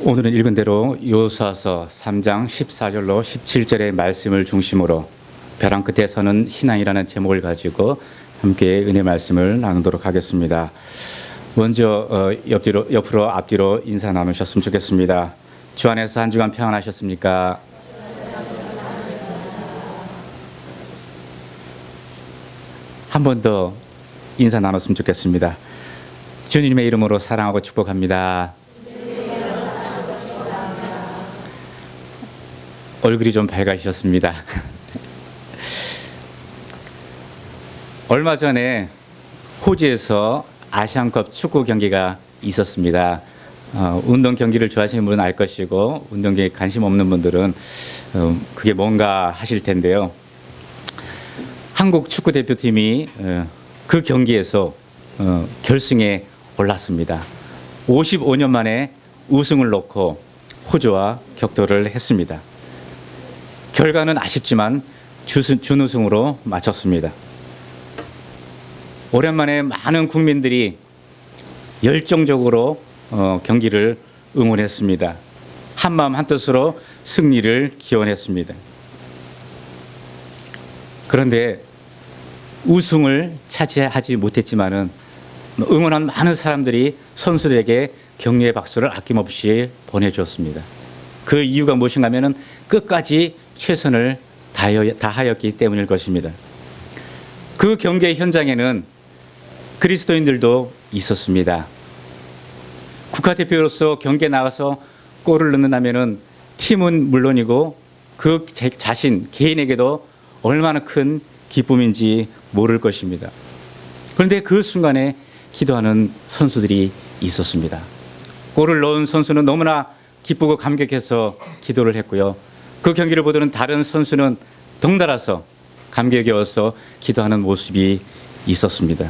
오늘은 읽은 대로 여호수아서 3장 14절로 17절의 말씀을 중심으로 벼랑 끝에 서는 신앙이라는 제목을 가지고 함께 은혜 말씀을 나누도록 하겠습니다. 먼저 옆으로 앞뒤로 인사 나누셨으면 좋겠습니다. 주 안에서 한 주간 평안하셨습니까? 한 번 더 인사 나눴으면 좋겠습니다. 주님의 이름으로 사랑하고 축복합니다. 얼굴이 좀 밝아지셨습니다. 얼마 전에 호주에서 아시안컵 축구 경기가 있었습니다. 운동 경기를 좋아하시는 분은 알 것이고 운동 경기에 관심 없는 분들은 그게 뭔가 하실 텐데요. 한국 축구 대표팀이 그 경기에서 결승에 올랐습니다. 55년 만에 우승을 놓고 호주와 격돌을 했습니다. 결과는 아쉽지만 준우승으로 마쳤습니다. 오랜만에 많은 국민들이 열정적으로 경기를 응원했습니다. 한마음 한뜻으로 승리를 기원했습니다. 그런데 우승을 차지하지 못했지만은 응원한 많은 사람들이 선수들에게 격려의 박수를 아낌없이 보내주었습니다. 그 이유가 무엇인가 하면은 끝까지 최선을 다하였기 때문일 것입니다. 그 경기의 현장에는 그리스도인들도 있었습니다. 국가대표로서 경기에 나가서 골을 넣는다면은 팀은 물론이고 그 자신 개인에게도 얼마나 큰 기쁨인지 모를 것입니다. 그런데 그 순간에 기도하는 선수들이 있었습니다. 골을 넣은 선수는 너무나 기쁘고 감격해서 기도를 했고요. 그 경기를 보던 다른 선수는 덩달아서 감격에 겨워서 기도하는 모습이 있었습니다.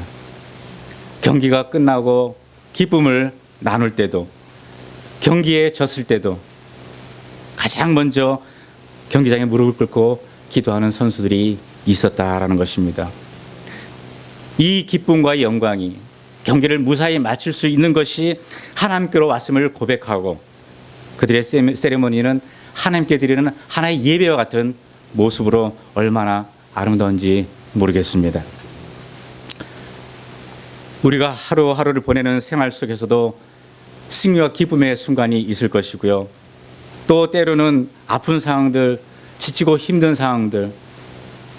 경기가 끝나고 기쁨을 나눌 때도 경기에 졌을 때도 가장 먼저 경기장에 무릎을 꿇고 기도하는 선수들이 있었다라는 것입니다. 이 기쁨과 영광이 경기를 무사히 마칠 수 있는 것이 하나님께로 왔음을 고백하고 그들의 세레모니는 하나님께 드리는 하나의 예배와 같은 모습으로 얼마나 아름다운지 모르겠습니다. 우리가 하루하루를 보내는 생활 속에서도 승리와 기쁨의 순간이 있을 것이고요. 또 때로는 아픈 상황들, 지치고 힘든 상황들,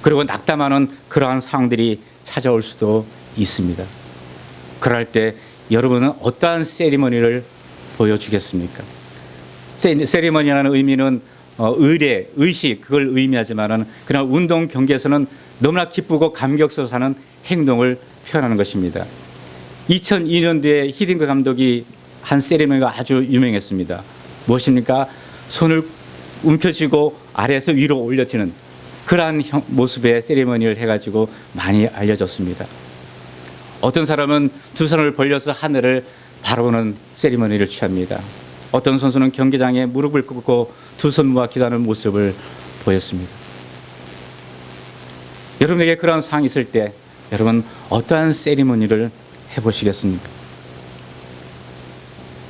그리고 낙담하는 그러한 상황들이 찾아올 수도 있습니다. 그럴 때 여러분은 어떠한 세리머니를 보여주겠습니까? 세리머니라는 의미는 의례, 의식 그걸 의미하지만은 그러나 운동 경기에서는 너무나 기쁘고 감격스러워 사는 행동을 표현하는 것입니다. 2002년도에 히딩크 감독이 한 세리머니가 아주 유명했습니다. 무엇입니까? 손을 움켜쥐고 아래에서 위로 올려치는 그러한 모습의 세리머니를 해가지고 많이 알려졌습니다. 어떤 사람은 두 손을 벌려서 하늘을 바라보는 세리머니를 취합니다. 어떤 선수는 경기장에 무릎을 꿇고 두 손 모아 기도하는 모습을 보였습니다. 여러분에게 그런 상황이 있을 때 여러분 어떠한 세리머니를 해보시겠습니까?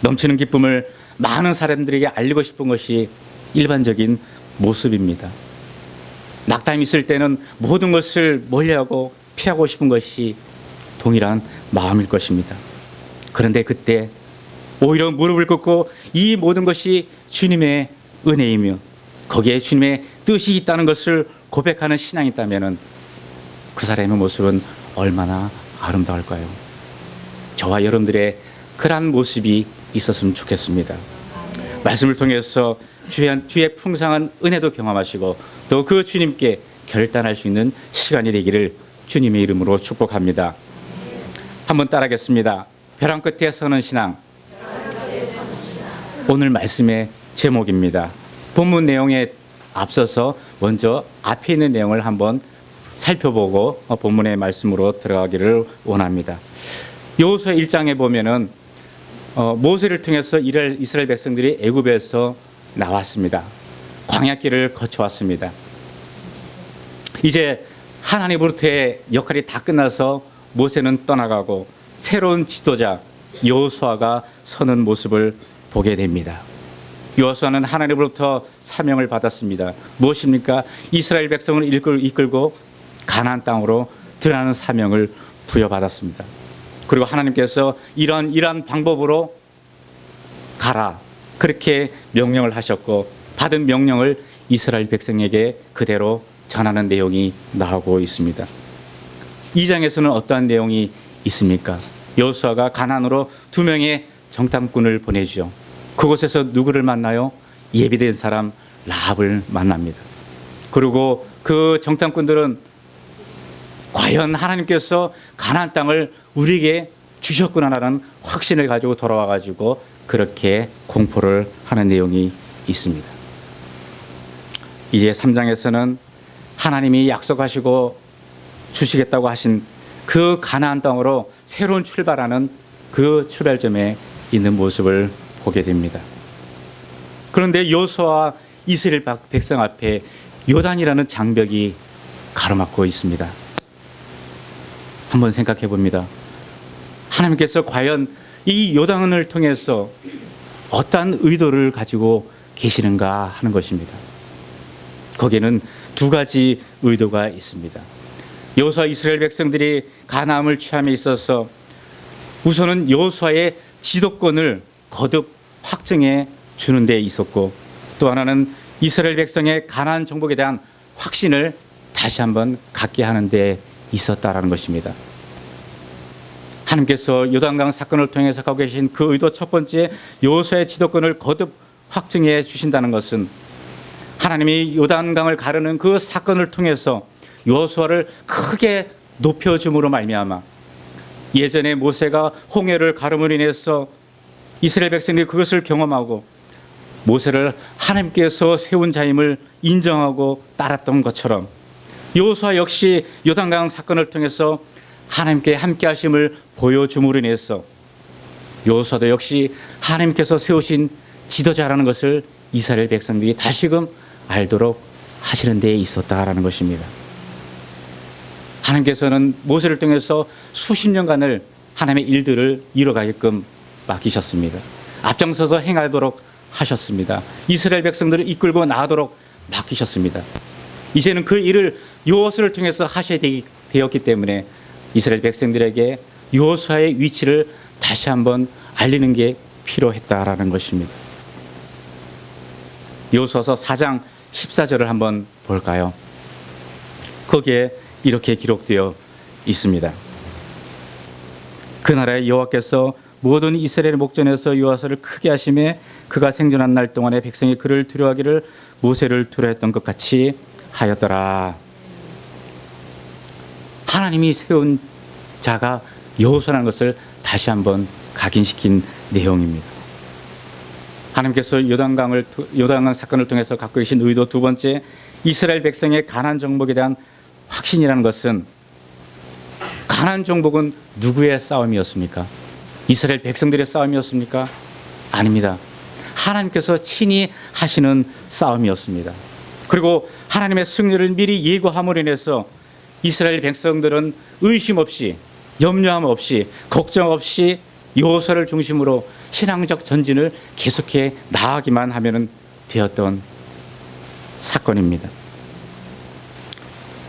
넘치는 기쁨을 많은 사람들에게 알리고 싶은 것이 일반적인 모습입니다. 낙담이 있을 때는 모든 것을 멀리하고 피하고 싶은 것이 동일한 마음일 것입니다. 그런데 그때 오히려 무릎을 꿇고 이 모든 것이 주님의 은혜이며 거기에 주님의 뜻이 있다는 것을 고백하는 신앙이 있다면 그 사람의 모습은 얼마나 아름다울까요? 저와 여러분들의 그러한 모습이 있었으면 좋겠습니다. 말씀을 통해서 주의 풍성한 은혜도 경험하시고 또 그 주님께 결단할 수 있는 시간이 되기를 주님의 이름으로 축복합니다. 한번 따라하겠습니다. 벼랑 끝에 서는 신앙. 오늘 말씀의 제목입니다. 본문 내용에 앞서서 먼저 앞에 있는 내용을 한번 살펴보고 본문의 말씀으로 들어가기를 원합니다. 여호수아 1장에 보면은 모세를 통해서 이스라엘 백성들이 애굽에서 나왔습니다. 광야길을 거쳐왔습니다. 이제 하나님으로부터의 역할이 다 끝나서 모세는 떠나가고 새로운 지도자 여호수아가 서는 모습을 보게 됩니다. 여호수아는 하나님으로부터 사명을 받았습니다. 무엇입니까? 이스라엘 백성을 이끌고 가나안 땅으로 들어가는 사명을 부여받았습니다. 그리고 하나님께서 이러한 방법으로 가라, 그렇게 명령을 하셨고, 받은 명령을 이스라엘 백성에게 그대로 전하는 내용이 나오고 있습니다. 2장에서는 어떠한 내용이 있습니까? 여호수아가 가나안으로 2명의 정탐꾼을 보내죠. 그곳에서 누구를 만나요? 예비된 사람 라합을 만납니다. 그리고 그 정탐꾼들은 과연 하나님께서 가나안 땅을 우리에게 주셨구나라는 확신을 가지고 돌아와 가지고 그렇게 공포를 하는 내용이 있습니다. 이제 3장에서는 하나님이 약속하시고 주시겠다고 하신 그 가나안 땅으로 새로운 출발하는 그 출발점에 있는 모습을 보게 됩니다. 그런데 여호수아와 이스라엘 백성 앞에 요단이라는 장벽이 가로막고 있습니다. 한번 생각해 봅니다. 하나님께서 과연 이 요단을 통해서 어떠한 의도를 가지고 계시는가 하는 것입니다. 거기에는 2가지 의도가 있습니다. 여호수아 이스라엘 백성들이 가나안을 취함에 있어서 우선은 여호수아의 지도권을 거듭 확증해 주는 데 있었고, 또 하나는 이스라엘 백성의 가나안 정복에 대한 확신을 다시 한번 갖게 하는 데 있었다라는 것입니다. 하나님께서 요단강 사건을 통해서 가고 계신 그 의도 첫 번째, 여호수아의 지도권을 거듭 확증해 주신다는 것은 하나님이 요단강을 가르는 그 사건을 통해서 여호수아를 크게 높여줌으로 말미암아 예전에 모세가 홍해를 가름으로 인해서 이스라엘 백성들이 그것을 경험하고 모세를 하나님께서 세운 자임을 인정하고 따랐던 것처럼 여호수아 역시 요단강 사건을 통해서 하나님께 함께 하심을 보여줌으로 인해서 여호수아도 역시 하나님께서 세우신 지도자라는 것을 이스라엘 백성들이 다시금 알도록 하시는 데에 있었다라는 것입니다. 하나님께서는 모세를 통해서 수십 년간을 하나님의 일들을 이뤄가게끔 맡기셨습니다. 앞장서서 행하도록 하셨습니다. 이스라엘 백성들을 이끌고 나가도록 맡기셨습니다. 이제는 그 일을 여호수아를 통해서 하셔야 되었기 때문에 이스라엘 백성들에게 여호수아의 위치를 다시 한번 알리는 게 필요했다라는 것입니다. 여호수아서 4장 14절을 한번 볼까요? 거기에 이렇게 기록되어 있습니다. 그날에 여호와께서 모든 이스라엘 목전에서 여호수아를 크게 하심에 그가 생존한 날 동안에 백성이 그를 두려워하기를 모세를 두려워했던 것 같이 하였더라. 하나님이 세운 자가 여호수아라는 것을 다시 한번 각인시킨 내용입니다. 하나님께서 요단강 사건을 통해서 갖고 계신 의도 2번째, 이스라엘 백성의 가나안 정복에 대한 확신이라는 것은, 가나안 정복은 누구의 싸움이었습니까? 이스라엘 백성들의 싸움이었습니까? 아닙니다. 하나님께서 친히 하시는 싸움이었습니다. 그리고 하나님의 승리를 미리 예고함으로 인해서 이스라엘 백성들은 의심 없이, 염려함 없이, 걱정 없이 여호수아를 중심으로 신앙적 전진을 계속해 나아가기만 하면 되었던 사건입니다.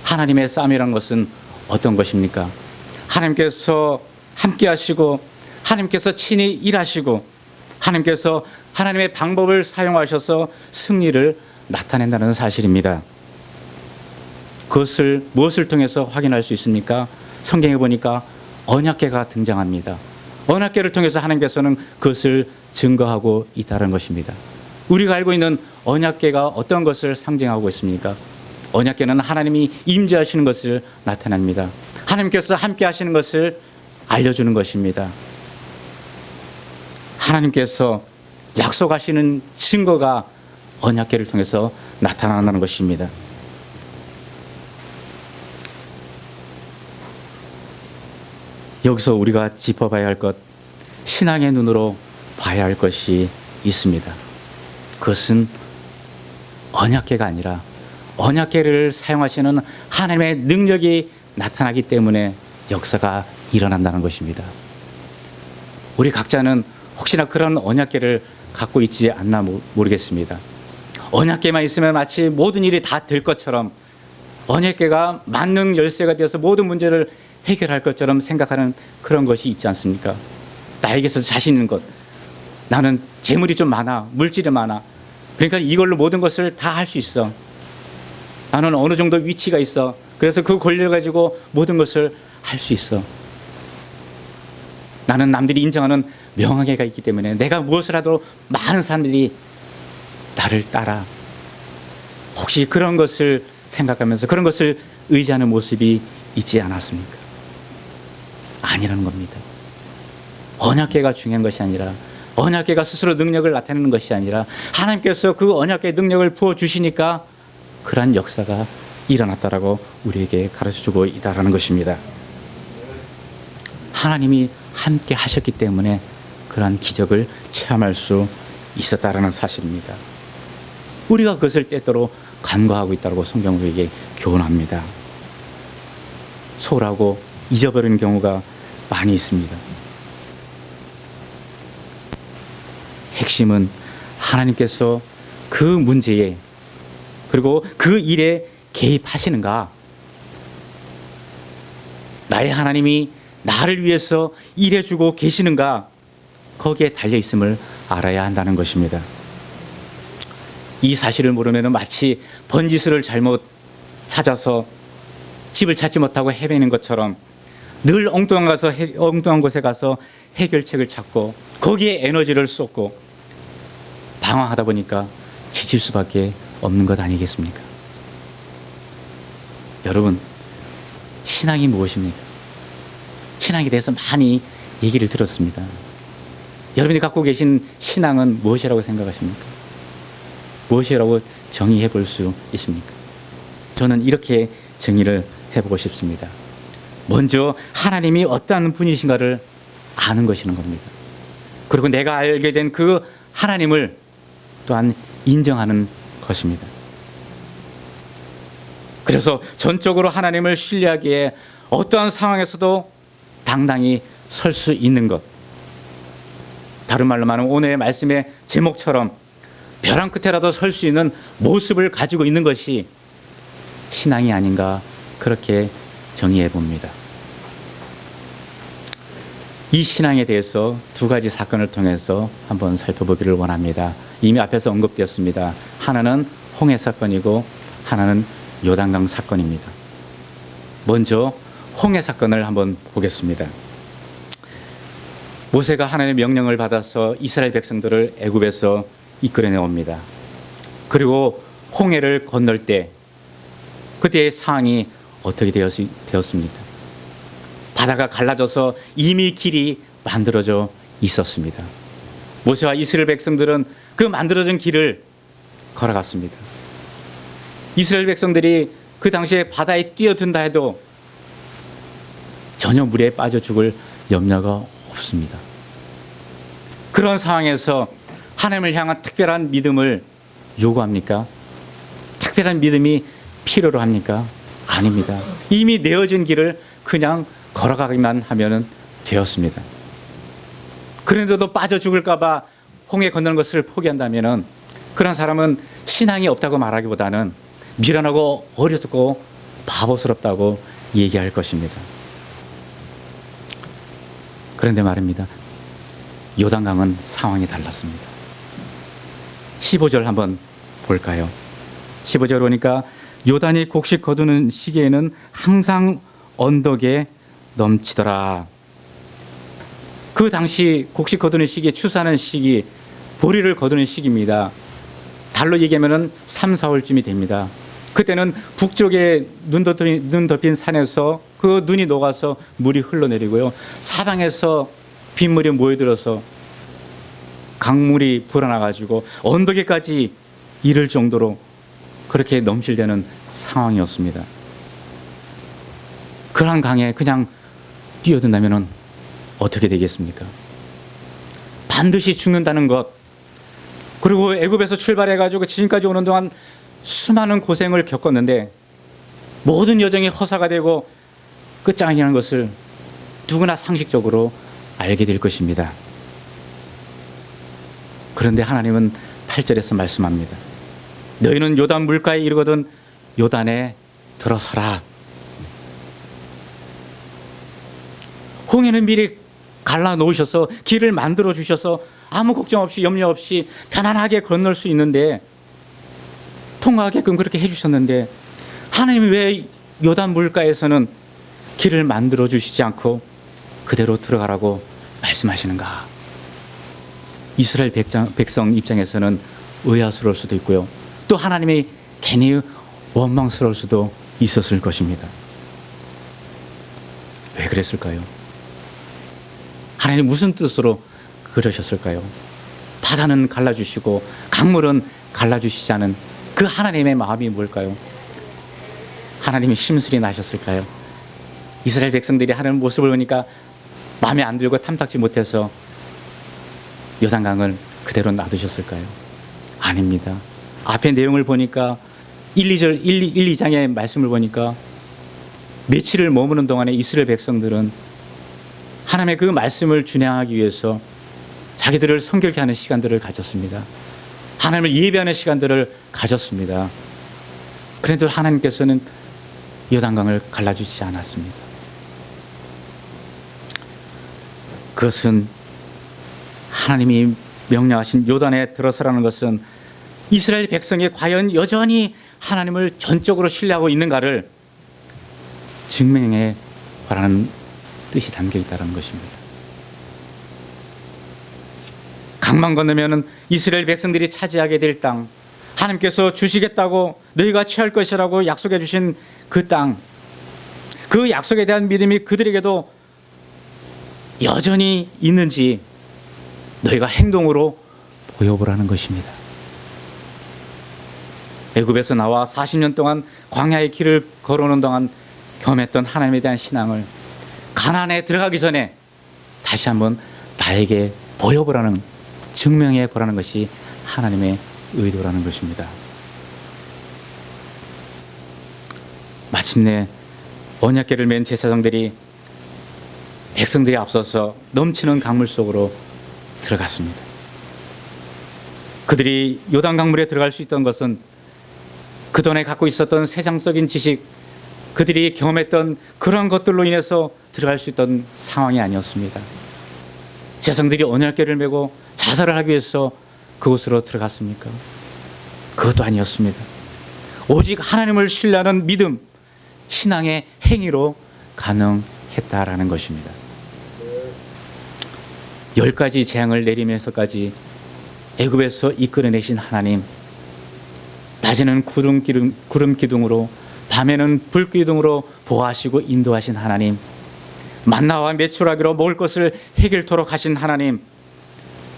하나님의 싸움이라는 것은 어떤 것입니까? 하나님께서 함께 하시고, 하나님께서 친히 일하시고, 하나님께서 하나님의 방법을 사용하셔서 승리를 나타낸다는 사실입니다. 그것을 무엇을 통해서 확인할 수 있습니까? 성경에 보니까 언약궤가 등장합니다. 언약궤를 통해서 하나님께서는 그것을 증거하고 있다는 것입니다. 우리가 알고 있는 언약궤가 어떤 것을 상징하고 있습니까? 언약궤는 하나님이 임재하시는 것을 나타냅니다. 하나님께서 함께 하시는 것을 알려주는 것입니다. 하나님께서 약속하시는 증거가 언약궤를 통해서 나타난다는 것입니다. 여기서 우리가 짚어봐야 할 것, 신앙의 눈으로 봐야 할 것이 있습니다. 그것은 언약궤가 아니라 언약궤를 사용하시는 하나님의 능력이 나타나기 때문에 역사가 일어난다는 것입니다. 우리 각자는 혹시나 그런 언약궤를 갖고 있지 않나 모르겠습니다. 언약궤만 있으면 마치 모든 일이 다 될 것처럼, 언약궤가 만능 열쇠가 되어서 모든 문제를 해결할 것처럼 생각하는 그런 것이 있지 않습니까? 나에게서 자신 있는 것, 나는 재물이 좀 많아, 물질이 많아, 그러니까 이걸로 모든 것을 다 할 수 있어. 나는 어느 정도 위치가 있어, 그래서 그 권리를 가지고 모든 것을 할 수 있어. 나는 남들이 인정하는 명예가 있기 때문에 내가 무엇을 하도 많은 사람들이 나를 따라. 혹시 그런 것을 생각하면서 그런 것을 의지하는 모습이 있지 않았습니까? 아니라는 겁니다. 언약궤가 중요한 것이 아니라, 언약궤가 스스로 능력을 나타내는 것이 아니라, 하나님께서 그 언약궤 능력을 부어주시니까 그러한 역사가 일어났다라고 우리에게 가르쳐주고 있다라는 것입니다. 하나님이 함께 하셨기 때문에 그러한 기적을 체험할 수 있었다라는 사실입니다. 우리가 그것을 때때로 간과하고 있다고 성경은 우리에게 교훈합니다. 소홀하고 잊어버리는 경우가 많이 있습니다. 핵심은 하나님께서 그 문제에, 그리고 그 일에 개입하시는가, 나의 하나님이 나를 위해서 일해주고 계시는가, 거기에 달려있음을 알아야 한다는 것입니다. 이 사실을 모르면 마치 번지수를 잘못 찾아서 집을 찾지 못하고 헤매는 것처럼 늘 엉뚱한 곳에 가서 해결책을 찾고 거기에 에너지를 쏟고 방황하다 보니까 지칠 수밖에 없는 것 아니겠습니까? 여러분, 신앙이 무엇입니까? 신앙에 대해서 많이 얘기를 들었습니다. 여러분이 갖고 계신 신앙은 무엇이라고 생각하십니까? 무엇이라고 정의해 볼 수 있습니까? 저는 이렇게 정의를 해보고 싶습니다. 먼저 하나님이 어떠한 분이신가를 아는 것이는 겁니다. 그리고 내가 알게 된 그 하나님을 또한 인정하는 것입니다. 그래서 전적으로 하나님을 신뢰하기에 어떠한 상황에서도 당당히 설 수 있는 것, 다른 말로 말하면 오늘의 말씀의 제목처럼 벼랑 끝에라도 설 수 있는 모습을 가지고 있는 것이 신앙이 아닌가, 그렇게 정의해 봅니다. 이 신앙에 대해서 두 가지 사건을 통해서 한번 살펴보기를 원합니다. 이미 앞에서 언급되었습니다. 하나는 홍해 사건이고 하나는 요단강 사건입니다. 먼저 홍해 사건을 한번 보겠습니다. 모세가 하나님의 명령을 받아서 이스라엘 백성들을 애굽에서 이끌어내옵니다. 그리고 홍해를 건널 때 그때의 상황이 어떻게 되었습니까? 바다가 갈라져서 이미 길이 만들어져 있었습니다. 모세와 이스라엘 백성들은 그 만들어진 길을 걸어갔습니다. 이스라엘 백성들이 그 당시에 바다에 뛰어든다 해도 전혀 물에 빠져 죽을 염려가 없습니다. 그런 상황에서 하나님을 향한 특별한 믿음을 요구합니까? 특별한 믿음이 필요로 합니까? 아닙니다. 이미 내어진 길을 그냥 걸어가기만 하면 되었습니다. 그런데도 빠져 죽을까 봐 홍해 건너는 것을 포기한다면 그런 사람은 신앙이 없다고 말하기보다는 미련하고 어리석고 바보스럽다고 얘기할 것입니다. 그런데 말입니다. 요단강은 상황이 달랐습니다. 15절 한번 볼까요? 15절 보니까 요단이 곡식 거두는 시기에는 항상 언덕에 넘치더라. 그 당시 곡식 거두는 시기, 추수하는 시기, 보리를 거두는 시기입니다. 달로 얘기하면 3, 4월쯤이 됩니다. 그때는 북쪽에 눈 덮인 산에서 그 눈이 녹아서 물이 흘러내리고요. 사방에서 빗물이 모여들어서 강물이 불어나가지고 언덕에까지 이를 정도로 그렇게 넘실대는 상황이었습니다. 그런 강에 그냥 뛰어든다면 어떻게 되겠습니까? 반드시 죽는다는 것, 그리고 애굽에서 출발해가지고 지금까지 오는 동안 수많은 고생을 겪었는데 모든 여정이 허사가 되고 끝장이라는 것을 누구나 상식적으로 알게 될 것입니다. 그런데 하나님은 8절에서 말씀합니다. 너희는 요단 물가에 이르거든 요단에 들어서라. 홍해는 미리 갈라 놓으셔서 길을 만들어 주셔서 아무 걱정 없이 염려 없이 편안하게 건널 수 있는데, 통과하게끔 그렇게 해주셨는데 하나님이 왜 요단 물가에서는 길을 만들어 주시지 않고 그대로 들어가라고 말씀하시는가? 이스라엘 백성 입장에서는 의아스러울 수도 있고요, 또 하나님이 괜히 원망스러울 수도 있었을 것입니다. 왜 그랬을까요? 하나님 무슨 뜻으로 그러셨을까요? 바다는 갈라주시고 강물은 갈라주시지 않은 그 하나님의 마음이 뭘까요? 하나님이 심술이 나셨을까요? 이스라엘 백성들이 하는 모습을 보니까 마음에 안 들고 탐탁지 못해서 요단강을 그대로 놔두셨을까요? 아닙니다. 앞에 내용을 보니까 1, 2장의 말씀을 보니까 며칠을 머무는 동안에 이스라엘 백성들은 하나님의 그 말씀을 준행하기 위해서 자기들을 성결케 하는 시간들을 가졌습니다. 하나님을 예배하는 시간들을 가졌습니다. 그런데 하나님께서는 요단강을 갈라주시지 않았습니다. 그것은 하나님이 명령하신 요단에 들어서라는 것은 이스라엘 백성이 과연 여전히 하나님을 전적으로 신뢰하고 있는가를 증명해 보라는 뜻이 담겨 있다는 것입니다. 강만 건너면 이스라엘 백성들이 차지하게 될 땅, 하나님께서 주시겠다고 너희가 취할 것이라고 약속해 주신 그 땅, 그 약속에 대한 믿음이 그들에게도 여전히 있는지 너희가 행동으로 보여보라는 것입니다. 애굽에서 나와 40년 동안 광야의 길을 걸어오는 동안 경험했던 하나님에 대한 신앙을 가나안에 들어가기 전에 다시 한번 나에게 보여보라는, 증명해 보라는 것이 하나님의 의도라는 것입니다. 마침내 언약궤를 맨 제사장들이 백성들이 앞서서 넘치는 강물 속으로 들어갔습니다. 그들이 요단 강물에 들어갈 수 있던 것은 그동안에 갖고 있었던 세상적인 지식, 그들이 경험했던 그런 것들로 인해서 들어갈 수 있던 상황이 아니었습니다. 제사장들이 언약궤를 메고 자살을 하기 위해서 그곳으로 들어갔습니까? 그것도 아니었습니다. 오직 하나님을 신뢰하는 믿음, 신앙의 행위로 가능했다라는 것입니다. 10가지 재앙을 내리면서까지 애굽에서 이끌어내신 하나님, 낮에는 구름 기둥으로, 밤에는 불 기둥으로 보호하시고 인도하신 하나님, 만나와 메추라기로 먹을 것을 해결토록 하신 하나님,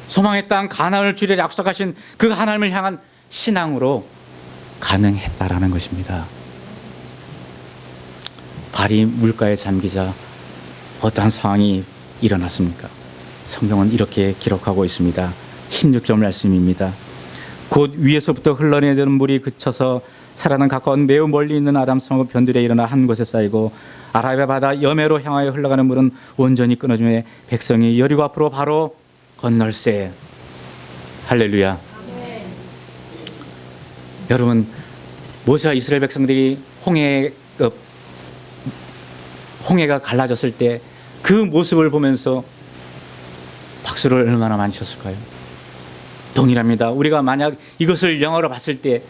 소망의 땅 가나안을 주리라 약속하신 그 하나님을 향한 신앙으로 가능했다라는 것입니다. 발이 물가에 잠기자 어떠한 상황이 일어났습니까? 성경은 이렇게 기록하고 있습니다. 16절 말씀입니다. 곧 위에서부터 흘러내리는 물이 그쳐서 사라는 가까운 매우 멀리 있는 아담성읍 변들에 일어나 한 곳에 쌓이고 아라비아 바다 여매로 향하여 흘러가는 물은 온전히 끊어짐에 백성이 여리고 앞으로 바로 건널세. 할렐루야. 네. 여러분, 모세와 이스라엘 백성들이 홍해가 갈라졌을 때 그 모습을 보면서 박수를 얼마나 많이 쳤을까요? 동일합니다. 우리가 만약 이것을 영화로 봤을 때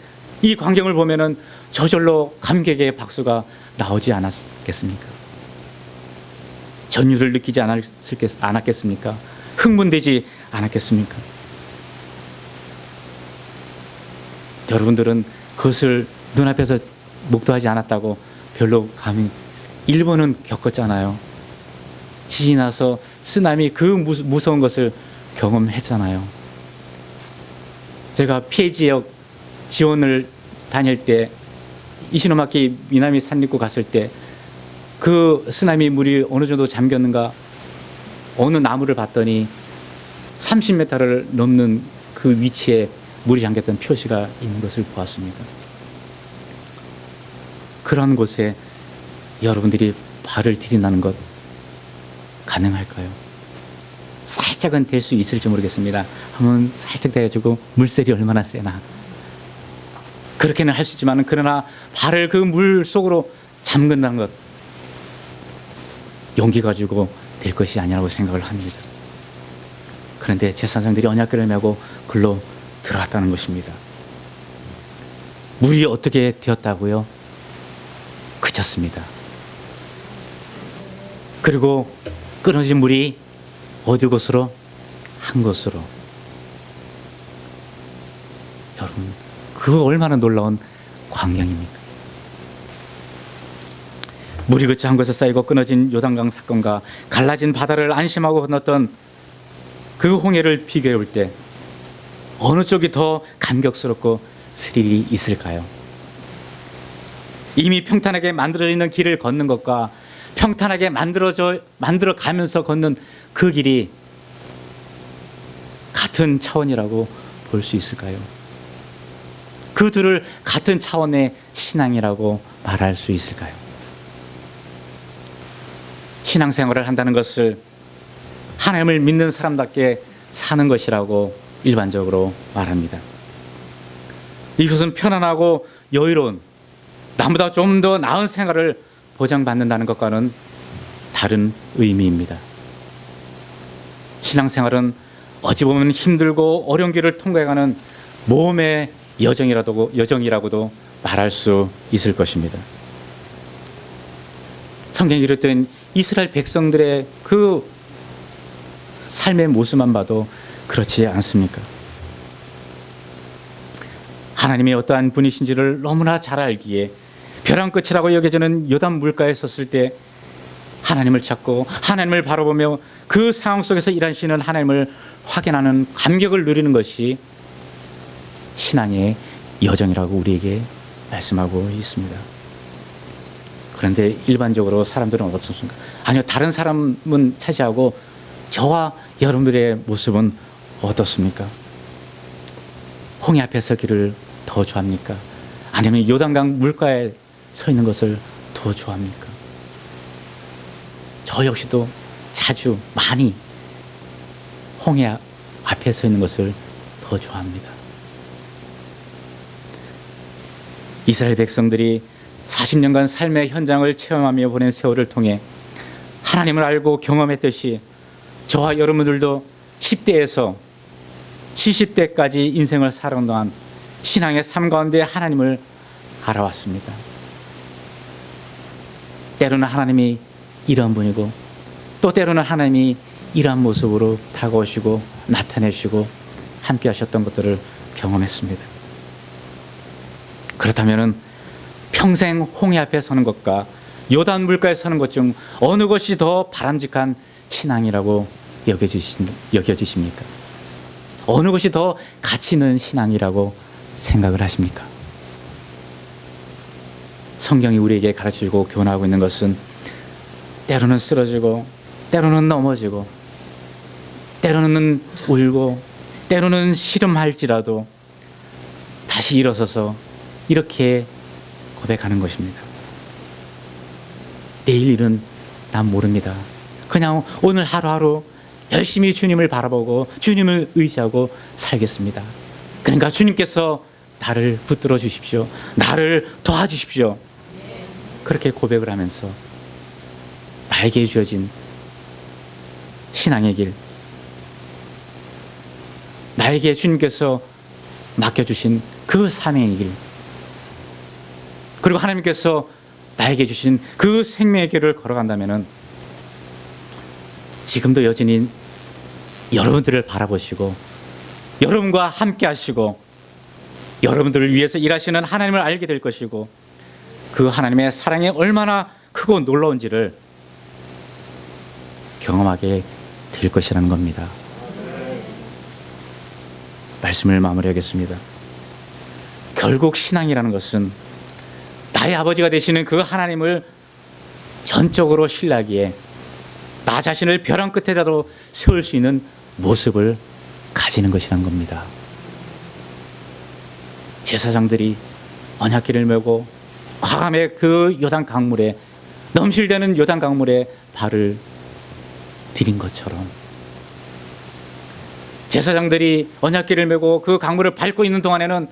이 광경을 보면은 저절로 감격의 박수가 나오지 않았겠습니까? 전율을 느끼지 않았겠습니까? 흥분되지 않았겠습니까? 여러분들은 그것을 눈앞에서 목도하지 않았다고 별로 감히, 일본은 겪었잖아요. 지진이 나서 쓰나미 그 무서운 것을 경험했잖아요. 제가 피해 지역 지원을 다닐 때 이시노마키 미나미 산리쿠 갔을 때 그 쓰나미 물이 어느 정도 잠겼는가, 어느 나무를 봤더니 30m를 넘는 그 위치에 물이 잠겼던 표시가 있는 것을 보았습니다. 그런 곳에 여러분들이 발을 디딘다는 것 가능할까요? 살짝 살짝은 될 수 있을지 모르겠습니다. 한번 살짝 돼가지고 물살이 얼마나 세나. 그렇게는 할 수 있지만 그러나 발을 그 물 속으로 잠근다는 것, 용기 가지고 될 것이 아니라고 생각을 합니다. 그런데 제사장들이 언약궤를 메고 글로 들어갔다는 것입니다. 물이 어떻게 되었다고요? 그쳤습니다. 그리고 끊어진 물이 어디 곳으로? 한 곳으로. 여러분, 그 얼마나 놀라운 광경입니까? 물이 그쳐 한 곳에 쌓이고 끊어진 요단강 사건과 갈라진 바다를 안심하고 건넜던 그 홍해를 비교해 볼 때 어느 쪽이 더 감격스럽고 스릴이 있을까요? 이미 평탄하게 만들어져 있는 길을 걷는 것과 평탄하게 만들어 가면서 걷는 그 길이 같은 차원이라고 볼 수 있을까요? 그 둘을 같은 차원의 신앙이라고 말할 수 있을까요? 신앙생활을 한다는 것을 하나님을 믿는 사람답게 사는 것이라고 일반적으로 말합니다. 이것은 편안하고 여유로운, 나보다 좀 더 나은 생활을 보장받는다는 것과는 다른 의미입니다. 신앙생활은 어찌 보면 힘들고 어려운 길을 통과해가는 모험의 여정이라고도 말할 수 있을 것입니다. 성경에 기록된 이스라엘 백성들의 그 삶의 모습만 봐도 그렇지 않습니까? 하나님이 어떠한 분이신지를 너무나 잘 알기에 벼랑 끝이라고 여겨지는 요단 물가에 섰을 때 하나님을 찾고 하나님을 바라보며 그 상황 속에서 일하시는 하나님을 확인하는 감격을 누리는 것이 신앙의 여정이라고 우리에게 말씀하고 있습니다. 그런데 일반적으로 사람들은 어떻습니까? 아니요, 다른 사람은 차지하고 저와 여러분들의 모습은 어떻습니까? 홍해 앞에 서기를 더 좋아합니까? 아니면 요단강 물가에 서 있는 것을 더 좋아합니까? 저 역시도 자주 많이 홍해 앞에 서 있는 것을 더 좋아합니다. 이스라엘 백성들이 40년간 삶의 현장을 체험하며 보낸 세월을 통해 하나님을 알고 경험했듯이 저와 여러분들도 10대에서 70대까지 인생을 살아온 동안 신앙의 삶 가운데 하나님을 알아왔습니다. 때로는 하나님이 이런 분이고 또 때로는 하나님이 이러한 모습으로 다가오시고 나타내시고 함께 하셨던 것들을 경험했습니다. 그렇다면 평생 홍해 앞에 서는 것과 요단 물가에 서는 것 중 어느 것이 더 바람직한 신앙이라고 여겨지십니까? 어느 것이 더 가치 있는 신앙이라고 생각을 하십니까? 성경이 우리에게 가르쳐주고 교훈하고 있는 것은 때로는 쓰러지고 때로는 넘어지고 때로는 울고 때로는 씨름할지라도 다시 일어서서 이렇게 고백하는 것입니다. 내일 일은 난 모릅니다. 그냥 오늘 하루하루 열심히 주님을 바라보고 주님을 의지하고 살겠습니다. 그러니까 주님께서 나를 붙들어 주십시오. 나를 도와주십시오. 그렇게 고백을 하면서 나에게 주어진 신앙의 길, 나에게 주님께서 맡겨주신 그 사명의 길, 그리고 하나님께서 나에게 주신 그 생명의 길을 걸어간다면 지금도 여전히 여러분들을 바라보시고 여러분과 함께 하시고 여러분들을 위해서 일하시는 하나님을 알게 될 것이고 그 하나님의 사랑이 얼마나 크고 놀라운지를 경험하게 될 것이라는 겁니다. 말씀을 마무리하겠습니다. 결국 신앙이라는 것은 나의 아버지가 되시는 그 하나님을 전적으로 신뢰하기에 나 자신을 벼랑 끝에라도 세울 수 있는 모습을 가지는 것이란 겁니다. 제사장들이 언약궤를 메고 과감히 그 요단 강물에 넘실대는 요단 강물에 발을 디딘 것처럼 제사장들이 언약궤를 메고 그 강물을 밟고 있는 동안에는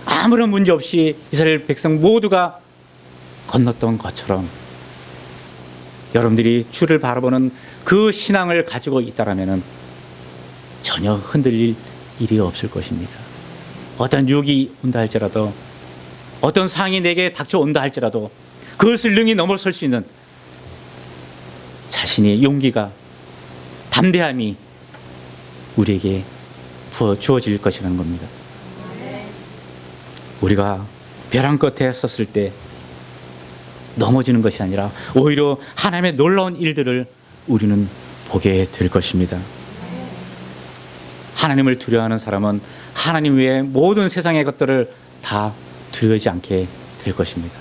아무런 문제 없이 이스라엘 백성 모두가 건넜던 것처럼 여러분들이 주를 바라보는 그 신앙을 가지고 있다라면 전혀 흔들릴 일이 없을 것입니다. 어떤 유혹이 온다 할지라도, 어떤 상황이 내게 닥쳐온다 할지라도 그것을 능히 넘어설 수 있는 자신의 용기가, 담대함이 우리에게 부어 주어질 것이라는 겁니다. 우리가 벼랑 끝에 섰을 때 넘어지는 것이 아니라 오히려 하나님의 놀라운 일들을 우리는 보게 될 것입니다. 하나님을 두려워하는 사람은 하나님 외에 모든 세상의 것들을 다 두려워하지 않게 될 것입니다.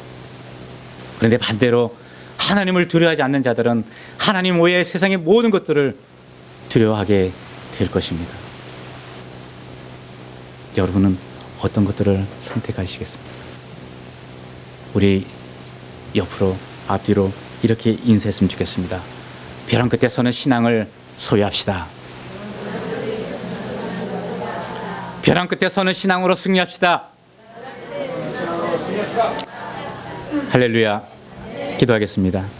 그런데 반대로 하나님을 두려워하지 않는 자들은 하나님 외에 세상의 모든 것들을 두려워하게 될 것입니다. 여러분은 어떤 것들을 선택하시겠습니까? 우리 옆으로, 앞뒤로 이렇게 인사했으면 좋겠습니다. 벼랑 끝에 서는 신앙을 소유합시다. 벼랑 끝에 서는 신앙으로 승리합시다. 할렐루야. 기도하겠습니다.